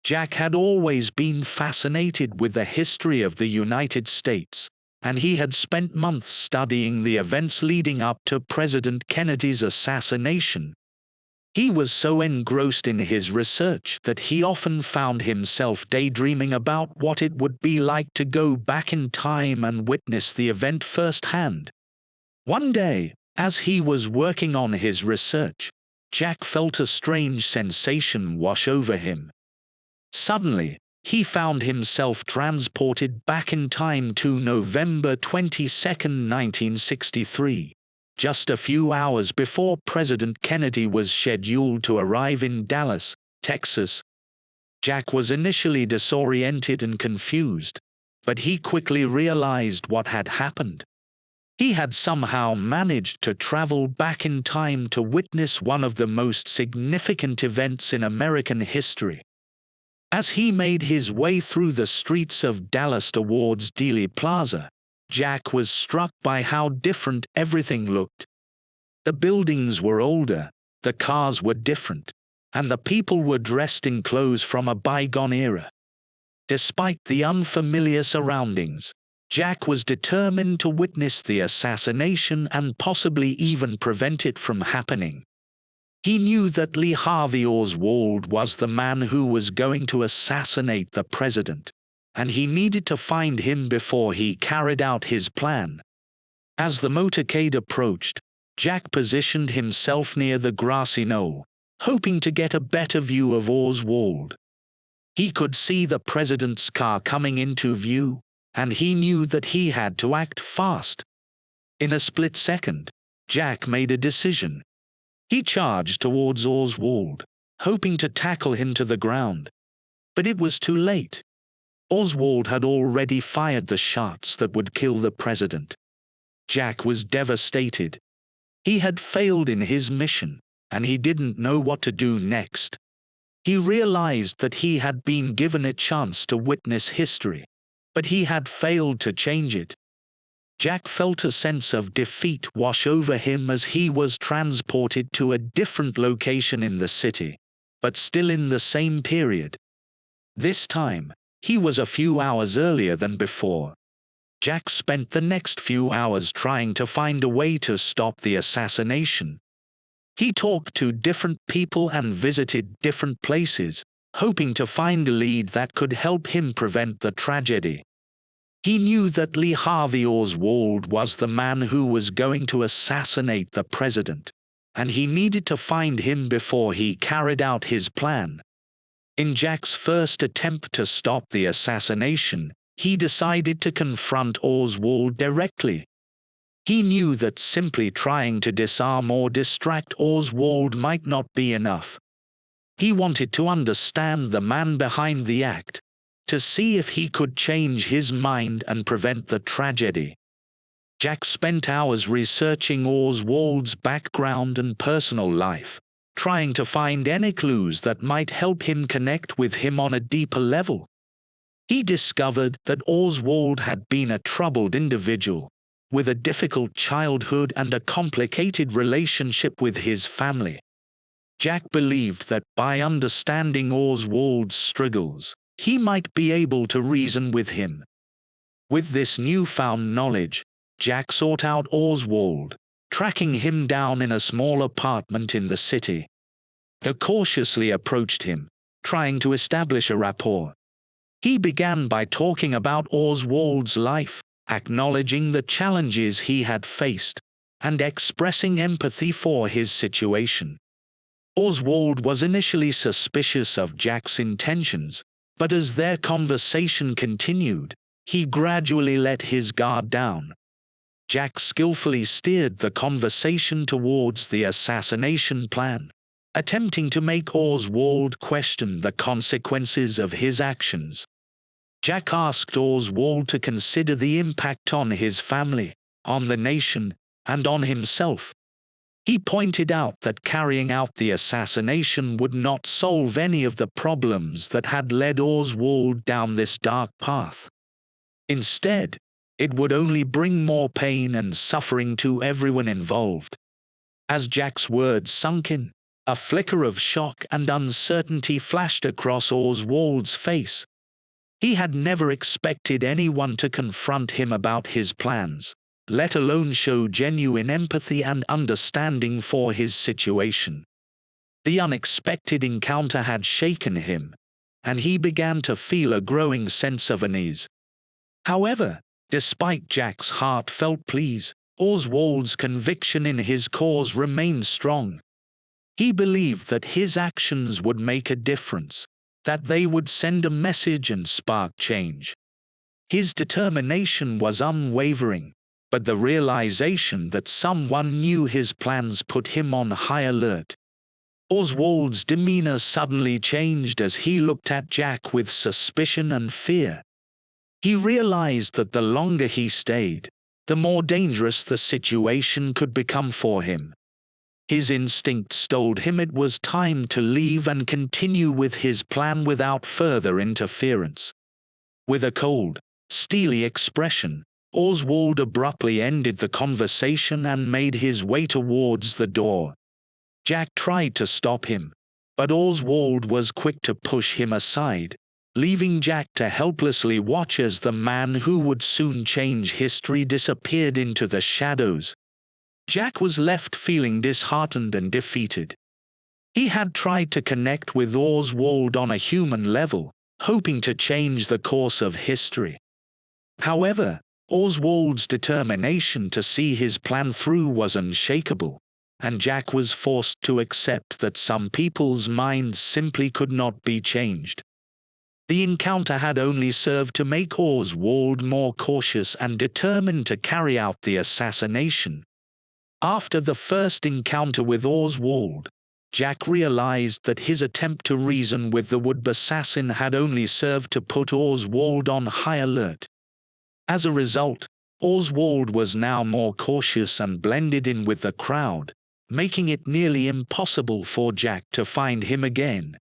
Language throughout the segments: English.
Jack had always been fascinated with the history of the United States, and he had spent months studying the events leading up to President Kennedy's assassination. He was so engrossed in his research that he often found himself daydreaming about what it would be like to go back in time and witness the event firsthand. One day, as he was working on his research, Jack felt a strange sensation wash over him. Suddenly, he found himself transported back in time to November 22, 1963, just a few hours before President Kennedy was scheduled to arrive in Dallas, Texas. Jack was initially disoriented and confused, but he quickly realized what had happened. He had somehow managed to travel back in time to witness one of the most significant events in American history. As he made his way through the streets of Dallas towards Dealey Plaza, Jack was struck by how different everything looked. The buildings were older, the cars were different, and the people were dressed in clothes from a bygone era. Despite the unfamiliar surroundings, Jack was determined to witness the assassination and possibly even prevent it from happening. He knew that Lee Harvey Oswald was the man who was going to assassinate the president, and he needed to find him before he carried out his plan. As the motorcade approached, Jack positioned himself near the grassy knoll, hoping to get a better view of Oswald. He could see the president's car coming into view, and he knew that he had to act fast. In a split second, Jack made a decision. He charged towards Oswald, hoping to tackle him to the ground. But it was too late. Oswald had already fired the shots that would kill the president. Jack was devastated. He had failed in his mission, and he didn't know what to do next. He realized that he had been given a chance to witness history, but he had failed to change it. Jack felt a sense of defeat wash over him as he was transported to a different location in the city, but still in the same period. This time, he was a few hours earlier than before. Jack spent the next few hours trying to find a way to stop the assassination. He talked to different people and visited different places, hoping to find a lead that could help him prevent the tragedy. He knew that Lee Harvey Oswald was the man who was going to assassinate the president, and he needed to find him before he carried out his plan. In Jack's first attempt to stop the assassination, he decided to confront Oswald directly. He knew that simply trying to disarm or distract Oswald might not be enough. He wanted to understand the man behind the act, to see if he could change his mind and prevent the tragedy. Jack spent hours researching Oswald's background and personal life, trying to find any clues that might help him connect with him on a deeper level. He discovered that Oswald had been a troubled individual, with a difficult childhood and a complicated relationship with his family. Jack believed that by understanding Oswald's struggles, he might be able to reason with him. With this newfound knowledge, Jack sought out Oswald, tracking him down in a small apartment in the city. He cautiously approached him, trying to establish a rapport. He began by talking about Oswald's life, acknowledging the challenges he had faced, and expressing empathy for his situation. Oswald was initially suspicious of Jack's intentions, but as their conversation continued, he gradually let his guard down. Jack skillfully steered the conversation towards the assassination plan, attempting to make Oswald question the consequences of his actions. Jack asked Oswald to consider the impact on his family, on the nation, and on himself. He pointed out that carrying out the assassination would not solve any of the problems that had led Oswald down this dark path. Instead, it would only bring more pain and suffering to everyone involved. As Jack's words sunk in, A flicker of shock and uncertainty flashed across Oswald's face. He had never expected anyone to confront him about his plans, let alone show genuine empathy and understanding for his situation. The unexpected encounter had shaken him, and he began to feel a growing sense of unease. However, despite Jack's heartfelt pleas, Oswald's conviction in his cause remained strong. He believed that his actions would make a difference, that they would send a message and spark change. His determination was unwavering, but the realization that someone knew his plans put him on high alert. Oswald's demeanor suddenly changed as he looked at Jack with suspicion and fear. He realized that the longer he stayed, the more dangerous the situation could become for him. His instincts told him it was time to leave and continue with his plan without further interference. With a cold, steely expression, Oswald abruptly ended the conversation and made his way towards the door. Jack tried to stop him, but Oswald was quick to push him aside, leaving Jack to helplessly watch as the man who would soon change history disappeared into the shadows. Jack was left feeling disheartened and defeated. He had tried to connect with Oswald on a human level, hoping to change the course of history. However, Oswald's determination to see his plan through was unshakable, and Jack was forced to accept that some people's minds simply could not be changed. The encounter had only served to make Oswald more cautious and determined to carry out the assassination. After the first encounter with Oswald, Jack realized that his attempt to reason with the would-be assassin had only served to put Oswald on high alert. As a result, Oswald was now more cautious and blended in with the crowd, making it nearly impossible for Jack to find him again.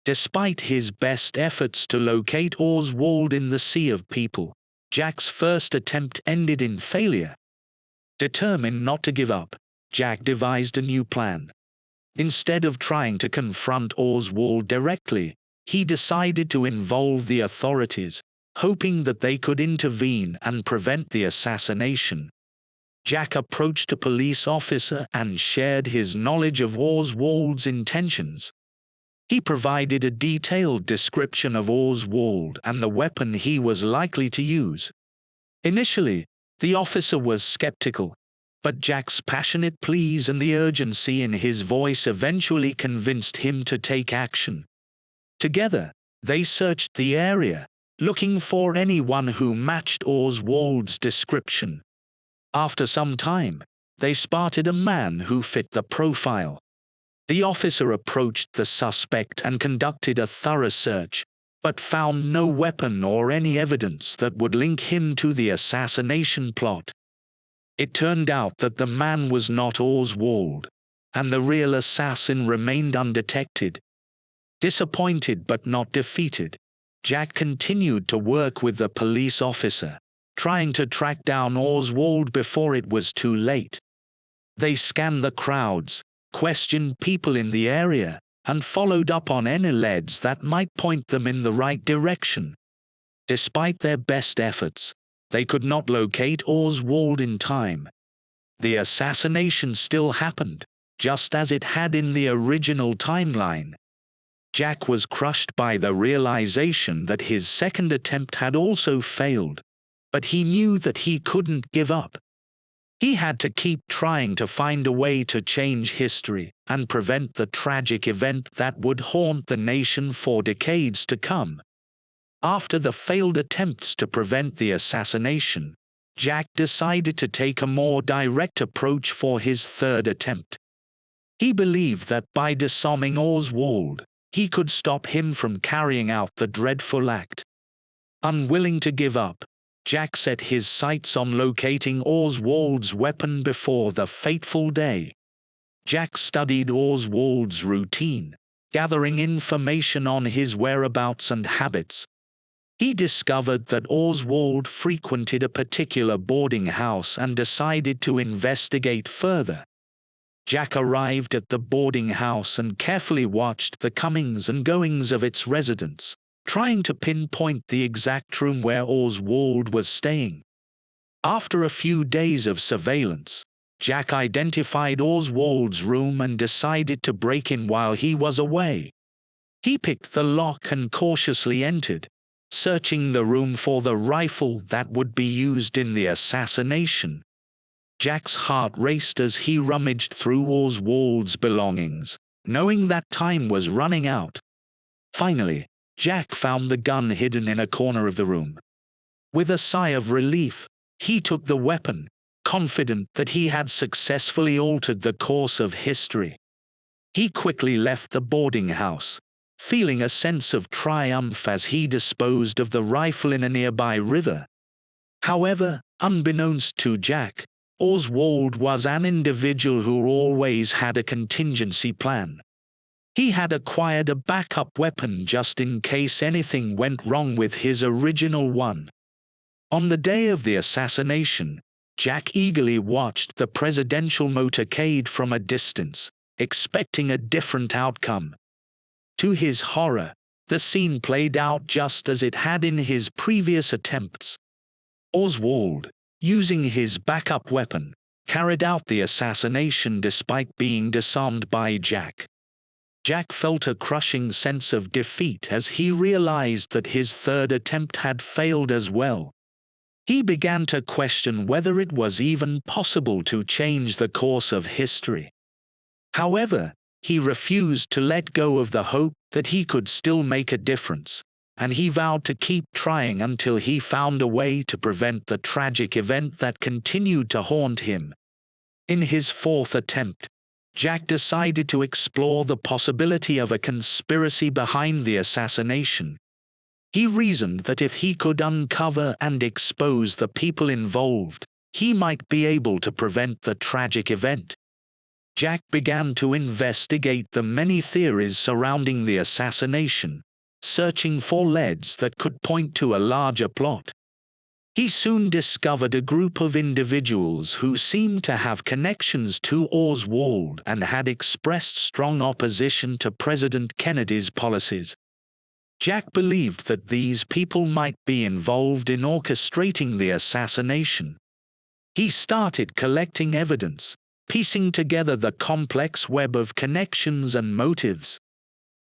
Despite his best efforts to locate Oswald in the sea of people, Jack's first attempt ended in failure. Determined not to give up, Jack devised a new plan. Instead of trying to confront Oswald directly, he decided to involve the authorities, hoping that they could intervene and prevent the assassination. Jack approached a police officer and shared his knowledge of Oswald's intentions. He provided a detailed description of Oswald and the weapon he was likely to use. Initially, the officer was skeptical, but Jack's passionate pleas and the urgency in his voice eventually convinced him to take action. Together, they searched the area, looking for anyone who matched Oswald's description. After some time, they spotted a man who fit the profile. The officer approached the suspect and conducted a thorough search, but found no weapon or any evidence that would link him to the assassination plot. It turned out that the man was not Oswald, and the real assassin remained undetected. Disappointed but not defeated, Jack continued to work with the police officer, trying to track down Oswald before it was too late. They scanned the crowds, questioned people in the area, and followed up on any leads that might point them in the right direction. Despite their best efforts, they could not locate Oswald in time. The assassination still happened, just as it had in the original timeline. Jack was crushed by the realization that his second attempt had also failed, but he knew that he couldn't give up. He had to keep trying to find a way to change history and prevent the tragic event that would haunt the nation for decades to come. After the failed attempts to prevent the assassination, Jack decided to take a more direct approach for his third attempt. He believed that by disarming Oswald, he could stop him from carrying out the dreadful act. Unwilling to give up, Jack set his sights on locating Oswald's weapon before the fateful day. Jack studied Oswald's routine, gathering information on his whereabouts and habits. He discovered that Oswald frequented a particular boarding house and decided to investigate further. Jack arrived at the boarding house and carefully watched the comings and goings of its residents, trying to pinpoint the exact room where Oswald was staying. After a few days of surveillance, Jack identified Oswald's room and decided to break in while he was away. He picked the lock and cautiously entered, searching the room for the rifle that would be used in the assassination. Jack's heart raced as he rummaged through Oswald's belongings, knowing that time was running out. Finally, Jack found the gun hidden in a corner of the room. With a sigh of relief, he took the weapon, confident that he had successfully altered the course of history. He quickly left the boarding house, feeling a sense of triumph as he disposed of the rifle in a nearby river. However, unbeknownst to Jack, Oswald was an individual who always had a contingency plan. He had acquired a backup weapon just in case anything went wrong with his original one. On the day of the assassination, Jack eagerly watched the presidential motorcade from a distance, expecting a different outcome. To his horror, the scene played out just as it had in his previous attempts. Oswald, using his backup weapon, carried out the assassination despite being disarmed by Jack. Jack felt a crushing sense of defeat as he realized that his third attempt had failed as well. He began to question whether it was even possible to change the course of history. However, he refused to let go of the hope that he could still make a difference, and he vowed to keep trying until he found a way to prevent the tragic event that continued to haunt him. In his fourth attempt, Jack decided to explore the possibility of a conspiracy behind the assassination. He reasoned that if he could uncover and expose the people involved, he might be able to prevent the tragic event. Jack began to investigate the many theories surrounding the assassination, searching for leads that could point to a larger plot. He soon discovered a group of individuals who seemed to have connections to Oswald and had expressed strong opposition to President Kennedy's policies. Jack believed that these people might be involved in orchestrating the assassination. He started collecting evidence, piecing together the complex web of connections and motives.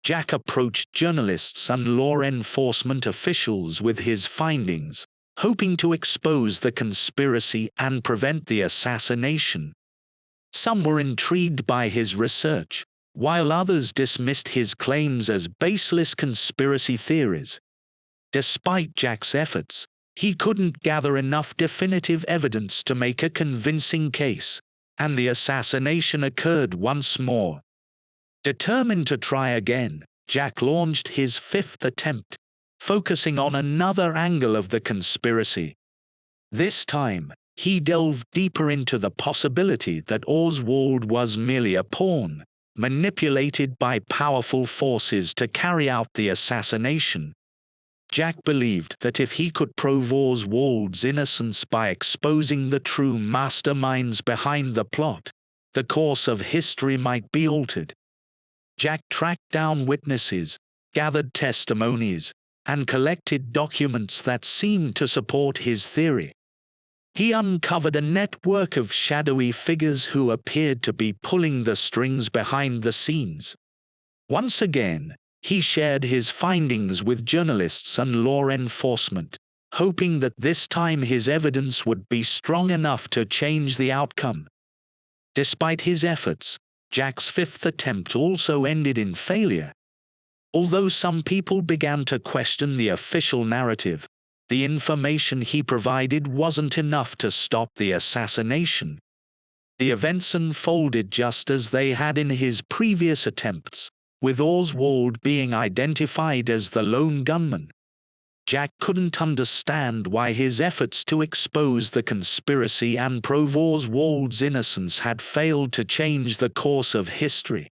Jack approached journalists and law enforcement officials with his findings, hoping to expose the conspiracy and prevent the assassination. Some were intrigued by his research, while others dismissed his claims as baseless conspiracy theories. Despite Jack's efforts, he couldn't gather enough definitive evidence to make a convincing case, and the assassination occurred once more. Determined to try again, Jack launched his fifth attempt, focusing on another angle of the conspiracy. This time, he delved deeper into the possibility that Oswald was merely a pawn, manipulated by powerful forces to carry out the assassination. Jack believed that if he could prove Oswald's innocence by exposing the true masterminds behind the plot, the course of history might be altered. Jack tracked down witnesses, gathered testimonies, and collected documents that seemed to support his theory. He uncovered a network of shadowy figures who appeared to be pulling the strings behind the scenes. Once again, he shared his findings with journalists and law enforcement, hoping that this time his evidence would be strong enough to change the outcome. Despite his efforts, Jack's fifth attempt also ended in failure. Although some people began to question the official narrative, the information he provided wasn't enough to stop the assassination. The events unfolded just as they had in his previous attempts, with Oswald being identified as the lone gunman. Jack couldn't understand why his efforts to expose the conspiracy and prove Oswald's innocence had failed to change the course of history.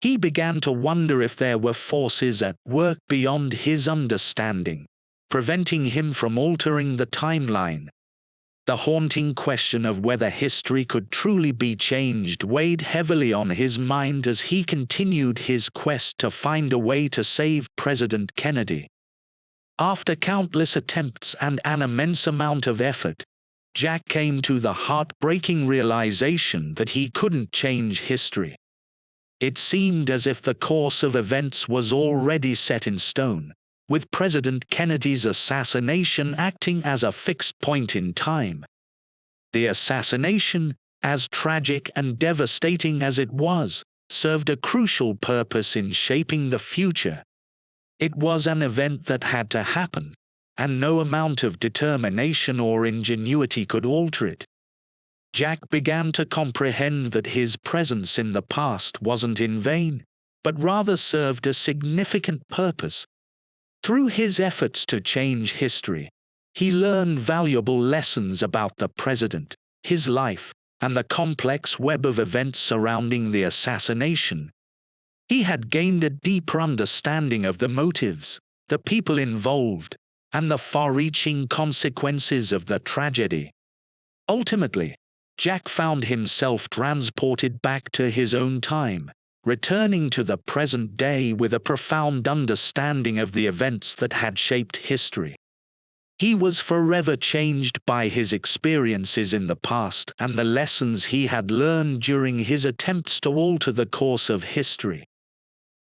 He began to wonder if there were forces at work beyond his understanding, preventing him from altering the timeline. The haunting question of whether history could truly be changed weighed heavily on his mind as he continued his quest to find a way to save President Kennedy. After countless attempts and an immense amount of effort, Jack came to the heartbreaking realization that he couldn't change history. It seemed as if the course of events was already set in stone, with President Kennedy's assassination acting as a fixed point in time. The assassination, as tragic and devastating as it was, served a crucial purpose in shaping the future. It was an event that had to happen, and no amount of determination or ingenuity could alter it. Jack began to comprehend that his presence in the past wasn't in vain, but rather served a significant purpose. Through his efforts to change history, he learned valuable lessons about the president, his life, and the complex web of events surrounding the assassination. He had gained a deeper understanding of the motives, the people involved, and the far-reaching consequences of the tragedy. Ultimately, Jack found himself transported back to his own time, returning to the present day with a profound understanding of the events that had shaped history. He was forever changed by his experiences in the past and the lessons he had learned during his attempts to alter the course of history.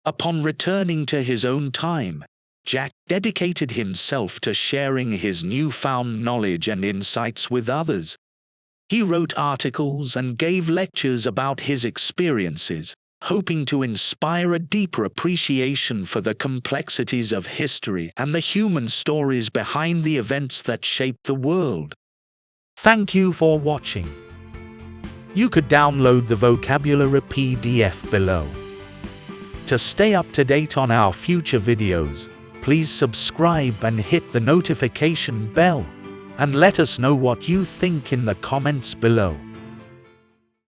Upon returning to his own time, Jack dedicated himself to sharing his newfound knowledge and insights with others. He wrote articles and gave lectures about his experiences, hoping to inspire a deeper appreciation for the complexities of history and the human stories behind the events that shaped the world. Thank you for watching. You could download the vocabulary PDF below. To stay up to date on our future videos, please subscribe and hit the notification bell, and let us know what you think in the comments below.